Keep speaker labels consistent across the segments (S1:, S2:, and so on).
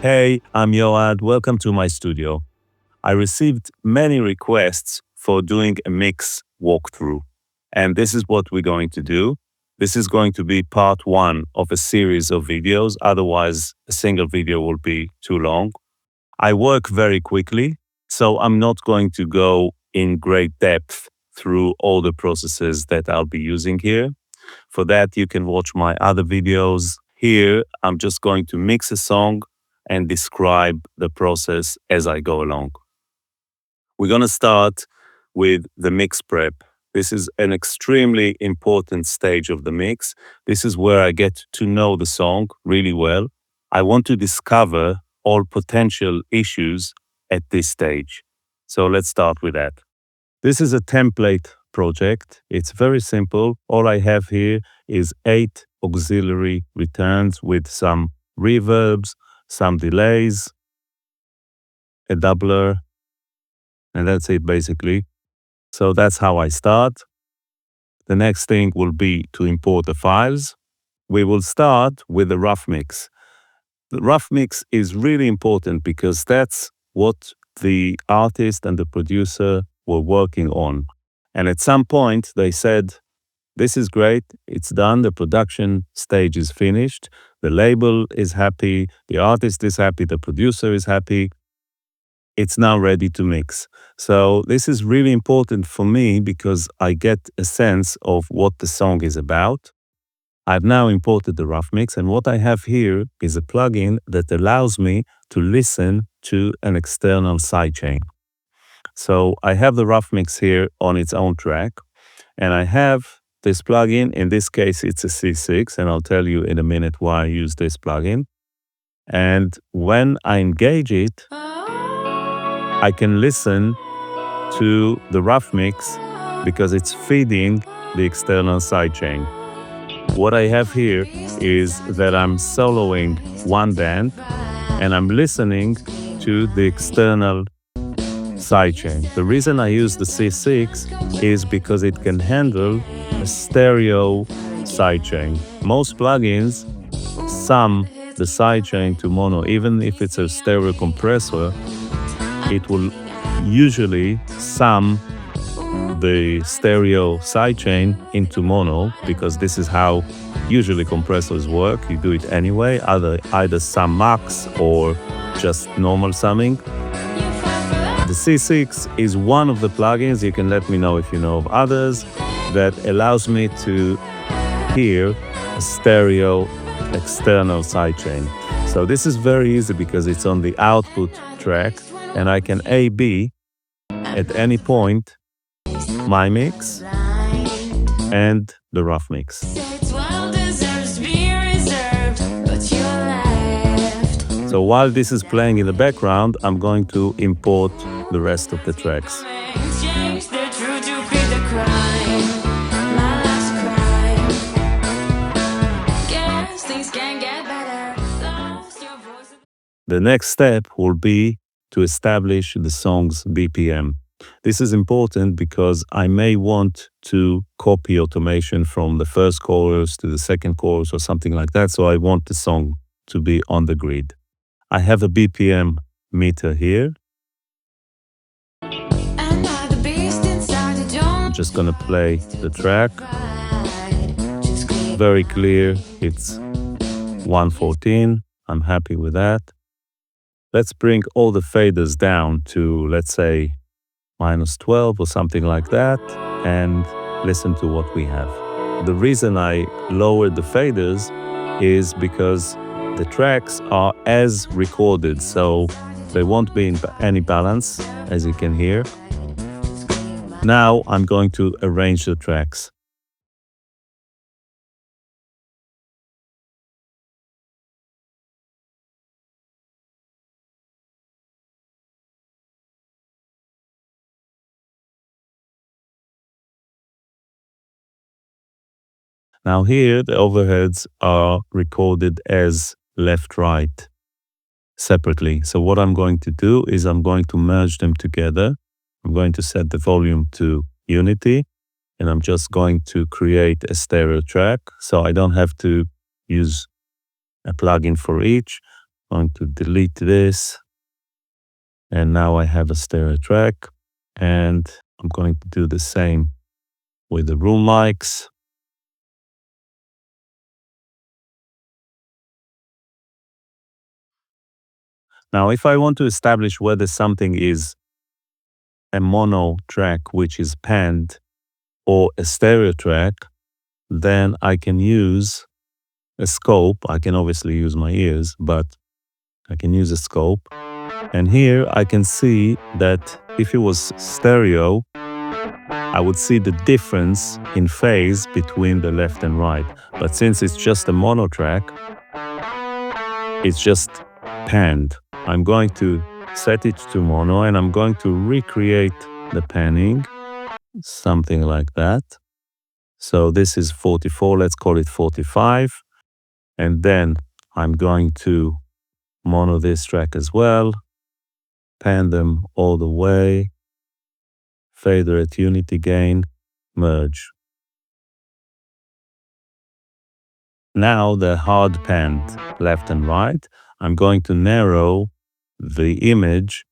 S1: Hey, I'm Yoad. Welcome to my studio. I received many requests for doing a mix walkthrough, and this is what we're going to do. This is going to be part one of a series of videos. Otherwise, a single video will be too long. I work very quickly, so I'm not going to go in great depth through all the processes that I'll be using here. For that, you can watch my other videos. Here, I'm just going to mix a song and describe the process as I go along. We're going to start with the mix prep. This is an extremely important stage of the mix. This is where I get to know the song really well. I want to discover all potential issues at this stage. So let's start with that. This is a template project. It's very simple. All I have here is 8 auxiliary returns with some reverbs, some delays, a doubler, and that's it basically. So that's how I start. The next thing will be to import the files. We will start with the rough mix. The rough mix is really important because that's what the artist and the producer were working on. And at some point they said, this is great, it's done, the production stage is finished, the label is happy, the artist is happy, the producer is happy, it's now ready to mix. So this is really important for me because I get a sense of what the song is about. I've now imported the rough mix, and what I have here is a plugin that allows me to listen to an external sidechain. So I have the rough mix here on its own track, and I have this plugin. In this case, it's a C6, and I'll tell you in a minute why I use this plugin. And when I engage it, I can listen to the rough mix because it's feeding the external sidechain. What I have here is that I'm soloing one band and I'm listening to the external sidechain. The reason I use the C6 is because it can handle a stereo sidechain. Most plugins sum the sidechain to mono. Even if it's a stereo compressor, it will usually sum the stereo sidechain into mono because this is how usually compressors work. You do it anyway, either sum max or just normal summing. The C6 is one of the plugins, you can let me know if you know of others, that allows me to hear a stereo external sidechain. So this is very easy because it's on the output track and I can A/B at any point my mix and the rough mix. So while this is playing in the background, I'm going to import the rest of the tracks. The next step will be to establish the song's BPM. This is important because I may want to copy automation from the first chorus to the second chorus or something like that, so I want the song to be on the grid. I have a BPM meter here. I'm just gonna play the track. Very clear, it's 114. I'm happy with that. Let's bring all the faders down to, let's say, -12 or something like that, and listen to what we have. The reason I lowered the faders is because the tracks are as recorded, so they won't be in any balance, as you can hear. Now I'm going to arrange the tracks. Now here, the overheads are recorded as left-right separately. So what I'm going to do is I'm going to merge them together. I'm going to set the volume to unity, and I'm just going to create a stereo track. So I don't have to use a plugin for each. going to delete this. And now I have a stereo track. And I'm going to do the same with the room mics. Now, if I want to establish whether something is a mono track which is panned or a stereo track, then I can use a scope. I can obviously use my ears, but I can use a scope. And here I can see that if it was stereo, I would see the difference in phase between the left and right. But since it's just a mono track, it's just panned. I'm going to set it to mono and I'm going to recreate the panning, something like that. So this is 44, let's call it 45. And then I'm going to mono this track as well, pan them all the way, fader at unity gain, merge. Now the hard panned left and right, I'm going to narrow the image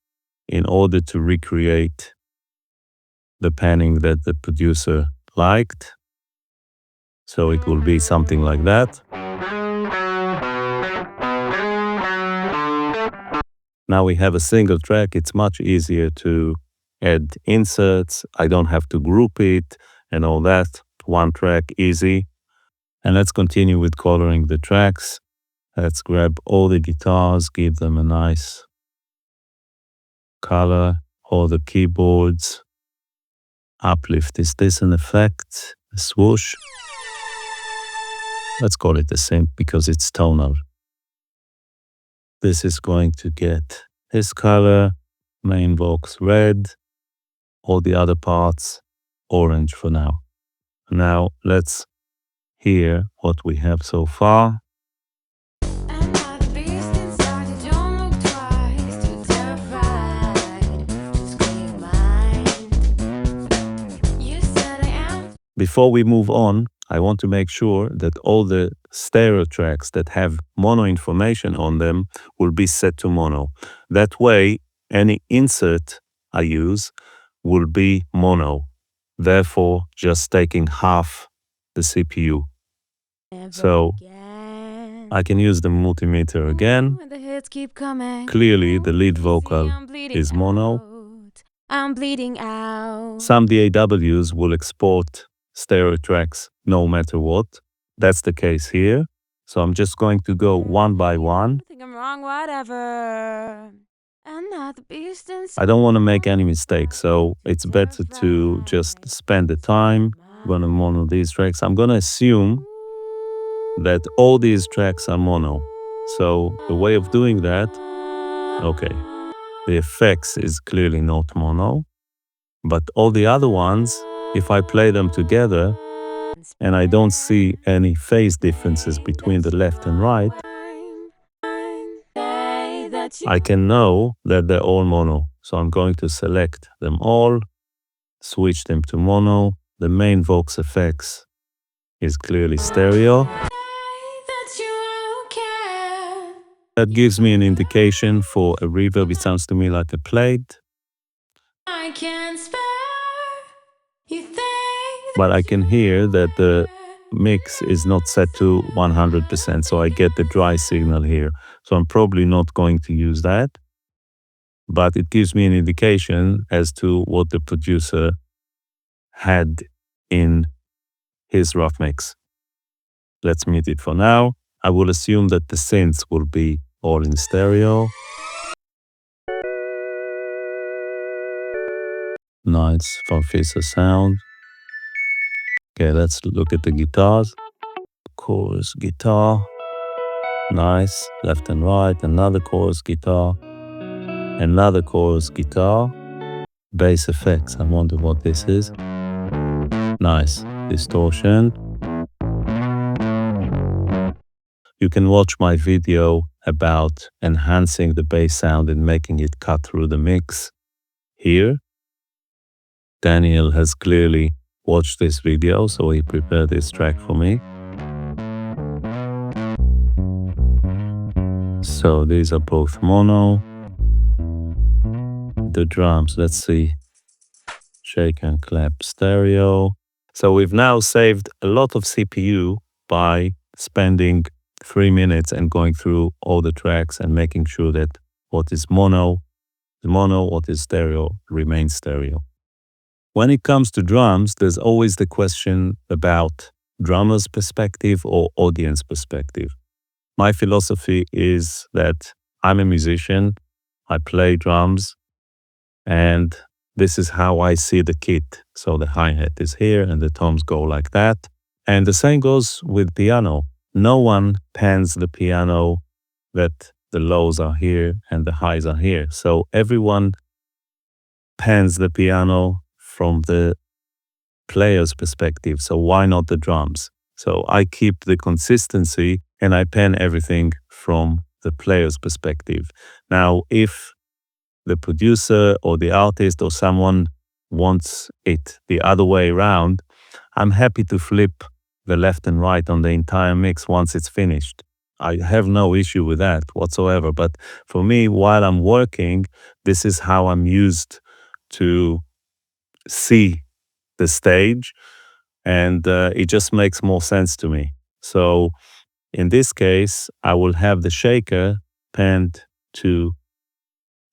S1: in order to recreate the panning that the producer liked. So it will be something like that. Now we have a single track. It's much easier to add inserts. I don't have to group it and all that. One track, easy. And let's continue with coloring the tracks. Let's grab all the guitars, give them a nice color, all the keyboards. Uplift, is this an effect? A swoosh? Let's call it the synth because it's tonal. This is going to get this color, main box red, all the other parts orange for now. Now let's hear what we have so far. Before we move on, I want to make sure that all the stereo tracks that have mono information on them will be set to mono. That way, any insert I use will be mono, therefore just taking half the CPU. So I can use the multimeter again. Clearly, the lead vocal is mono. I'm bleeding out. Some DAWs will export stereo tracks no matter what. That's the case here. So I'm just going to go one by one. I think I'm wrong, whatever. I don't want to make any mistakes, so it's better to just spend the time. I'm going to mono these tracks. I'm going to assume that all these tracks are mono. So the way of doing that, okay, the effects is clearly not mono, but all the other ones, if I play them together and I don't see any phase differences between the left and right, I can know that they're all mono. So I'm going to select them all, switch them to mono. The main Vox effects is clearly stereo. That gives me an indication for a reverb. It sounds to me like a plate. But I can hear that the mix is not set to 100%, so I get the dry signal here. So I'm probably not going to use that. But it gives me an indication as to what the producer had in his rough mix. Let's mute it for now. I will assume that the synths will be all in stereo. Nice Ofir sound. Okay, let's look at the guitars. Chorus guitar. Nice. Left and right. Another chorus guitar. Another chorus guitar. Bass effects. I wonder what this is. Nice. Distortion. You can watch my video about enhancing the bass sound and making it cut through the mix here. Daniel has clearly watched this video, so he prepared this track for me. So these are both mono. The drums, let's see. Shake and clap stereo. So we've now saved a lot of CPU by spending 3 minutes and going through all the tracks and making sure that what is mono, what is stereo, remains stereo. When it comes to drums, there's always the question about drummer's perspective or audience perspective. My philosophy is that I'm a musician, I play drums, and this is how I see the kit. So the hi-hat is here and the toms go like that. And the same goes with piano. No one pans the piano that the lows are here and the highs are here. So everyone pans the piano from the player's perspective. So why not the drums? So I keep the consistency and I pan everything from the player's perspective. Now, if the producer or the artist or someone wants it the other way around, I'm happy to flip the left and right on the entire mix once it's finished. I have no issue with that whatsoever. But for me, while I'm working, this is how I'm used to see the stage, and it just makes more sense to me. So in this case, I will have the shaker panned to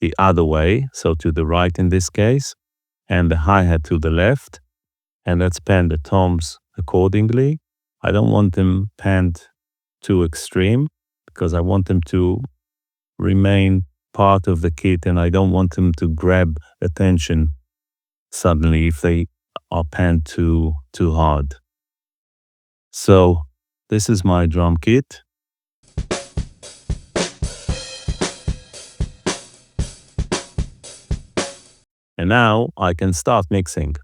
S1: the other way, so to the right in this case, and the hi-hat to the left, and let's pan the toms accordingly. I don't want them panned too extreme because I want them to remain part of the kit and I don't want them to grab attention suddenly if they are panned too hard. So this is my drum kit. And now I can start mixing.